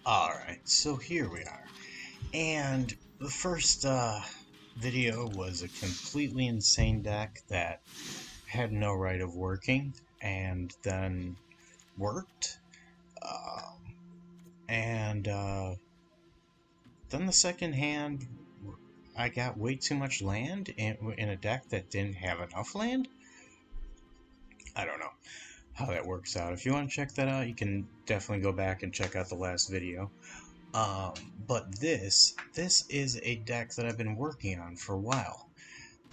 Alright, so here we are. And the first video was a completely insane deck that had no right of working, and then worked. And then the second hand, I got way too much land in a deck that didn't have enough land. I don't know how that works out. If you want to check that out, you can definitely go back and check out the last video. But this is a deck that I've been working on for a while.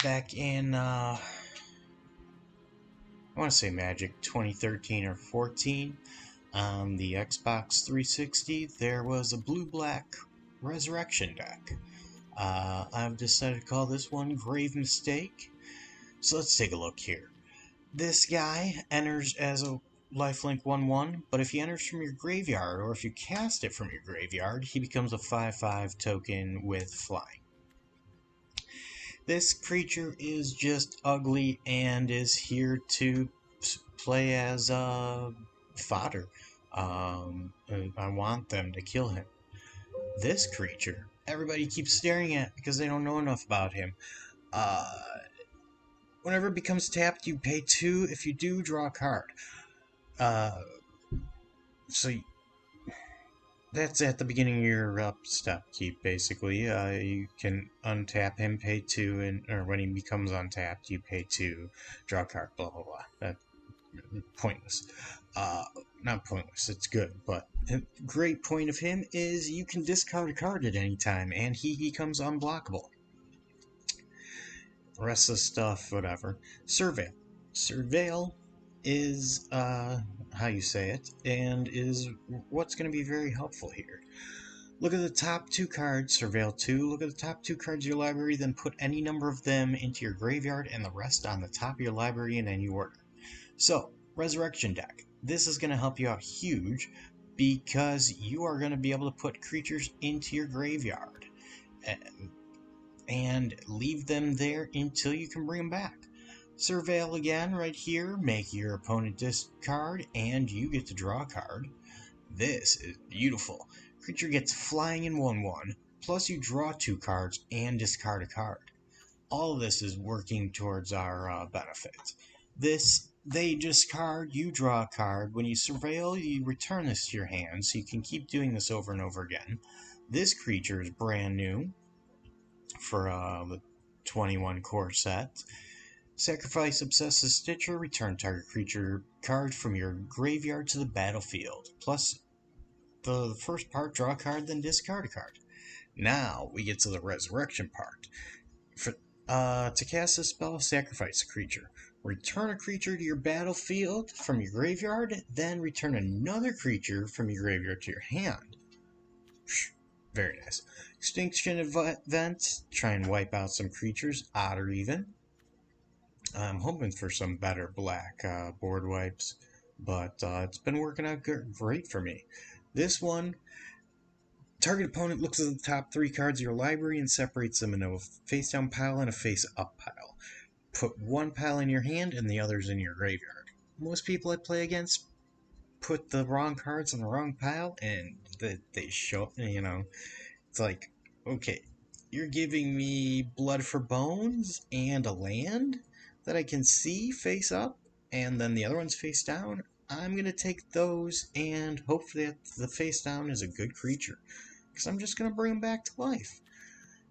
Back in, I want to say Magic 2013 or 14, on the Xbox 360, there was a blue-black Resurrection deck. I've decided to call this one Grave Mistake. So let's take a look here. This guy enters as a lifelink 1/1, but if he enters from your graveyard, or if you cast it from your graveyard, he becomes a 5/5 token with flying. This creature is just ugly and is here to play as fodder. I want them to kill him. This creature, everybody keeps staring at because they don't know enough about him. Whenever it becomes tapped, you pay 2. If you do, draw a card. So that's at the beginning of your step keep, basically. You can untap him, pay 2, or when he becomes untapped, you pay 2, draw a card, blah, blah, blah. That's pointless. Not pointless, it's good, but a great point of him is you can discard a card at any time, and he becomes unblockable. The rest of the stuff, whatever. Surveil. Surveil is how you say it, and is what's going to be very helpful here. Look at the top 2 cards, Surveil 2. Look at the top 2 cards of your library, then put any number of them into your graveyard and the rest on the top of your library in any order. So, Resurrection deck. This is going to help you out huge because you are going to be able to put creatures into your graveyard and leave them there until you can bring them back. Surveil again right here, make your opponent discard, and you get to draw a card. This is beautiful. Creature gets flying in 1/1, plus you draw 2 cards and discard a card. All of this is working towards our benefit. They discard, you draw a card. When you surveil, you return this to your hand, so you can keep doing this over and over again. This creature is brand new for the 21 core set. Sacrifice Obsessive Stitcher, return target creature card from your graveyard to the battlefield. Plus, the first part, draw a card, then discard a card. Now, we get to the resurrection part. To cast a spell, sacrifice a creature. Return a creature to your battlefield from your graveyard, then return another creature from your graveyard to your hand. Very nice. Extinction Event, try and wipe out some creatures, odd or even. I'm hoping for some better black board wipes, but it's been working out great for me. This one, target opponent looks at the top 3 cards of your library and separates them into a face-down pile and a face-up pile. Put one pile in your hand and the others in your graveyard. Most people I play against put the wrong cards in the wrong pile, and they show, it's like, okay, you're giving me Blood for Bones and a land that I can see face up, and then the other one's face down. I'm going to take those and hope that the face down is a good creature, because I'm just going to bring them back to life.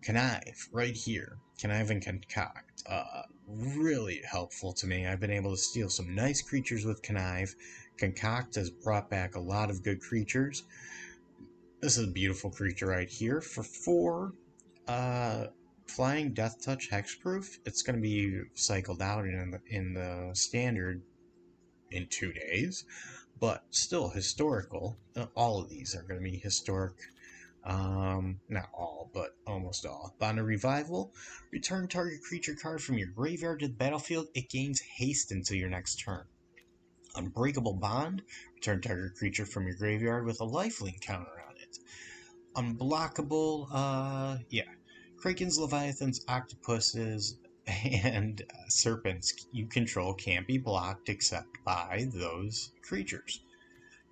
Connive, right here. Connive and Concoct. Really helpful to me. I've been able to steal some nice creatures with Connive. Concoct has brought back a lot of good creatures. This is a beautiful creature right here. For 4, Flying Death Touch Hexproof. It's going to be cycled out in the standard in 2 days, but still historical. All of these are going to be historic. Not all, but almost all. Bond of Revival. Return target creature card from your graveyard to the battlefield. It gains haste until your next turn. Unbreakable Bond. Return target creature from your graveyard with a lifelink counter on it. Unblockable, Krakens, Leviathans, Octopuses, and Serpents you control can't be blocked except by those creatures.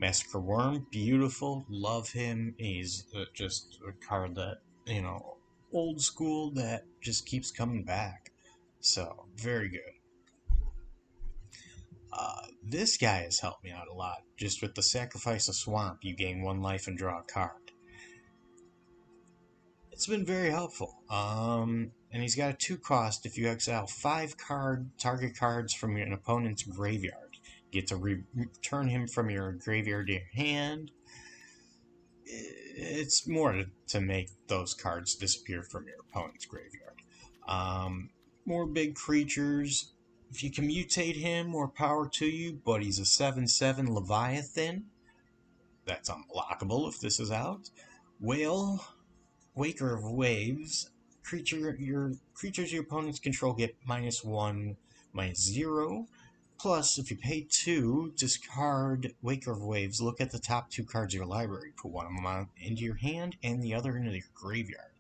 Massacre Wurm, beautiful, love him. He's just a card that, old school that just keeps coming back. So, very good. This guy has helped me out a lot. Just with the Sacrifice of Swamp, you gain 1 life and draw a card. It's been very helpful. And he's got a 2 cost. If you exile 5 target cards from an opponent's graveyard, you get to return him from your graveyard to your hand. It's more to make those cards disappear from your opponent's graveyard. More big creatures. If you can mutate him, more power to you, but he's a 7/7 Leviathan. That's unblockable if this is out. Whale, Waker of Waves. Creatures your opponents control get -1, -0. Plus, if you pay 2, discard Waker of Waves, look at the top 2 cards of your library, put one of them into your hand and the other into your graveyard.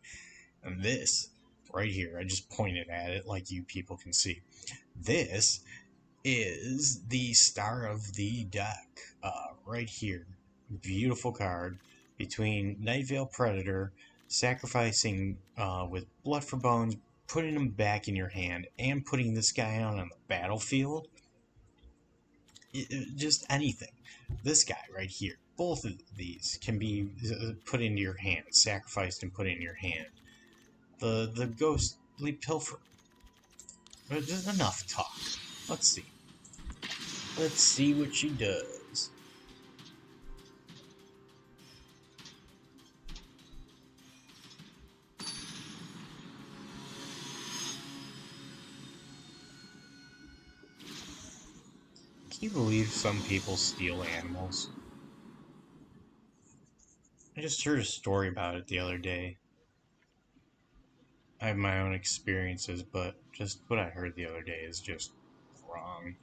And this, right here, I just pointed at it like you people can see. This is the star of the deck, right here. Beautiful card. Between Nightveil Predator, sacrificing with Blood for Bones, putting him back in your hand, and putting this guy out on the battlefield. Just anything. This guy right here. Both of these can be put into your hand, sacrificed and put in your hand. The Ghostly Pilferer. There's enough talk. Let's see. Let's see what she does. Can you believe some people steal animals? I just heard a story about it the other day. I have my own experiences, but just what I heard the other day is just wrong.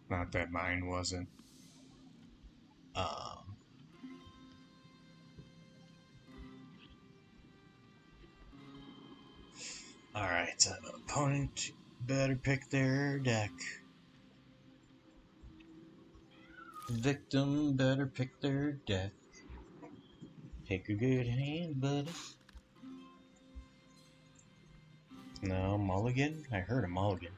Not that mine wasn't. Alright, opponent better pick their deck. Victim better pick their deck. Pick a good hand, buddy. No, mulligan? I heard a mulligan.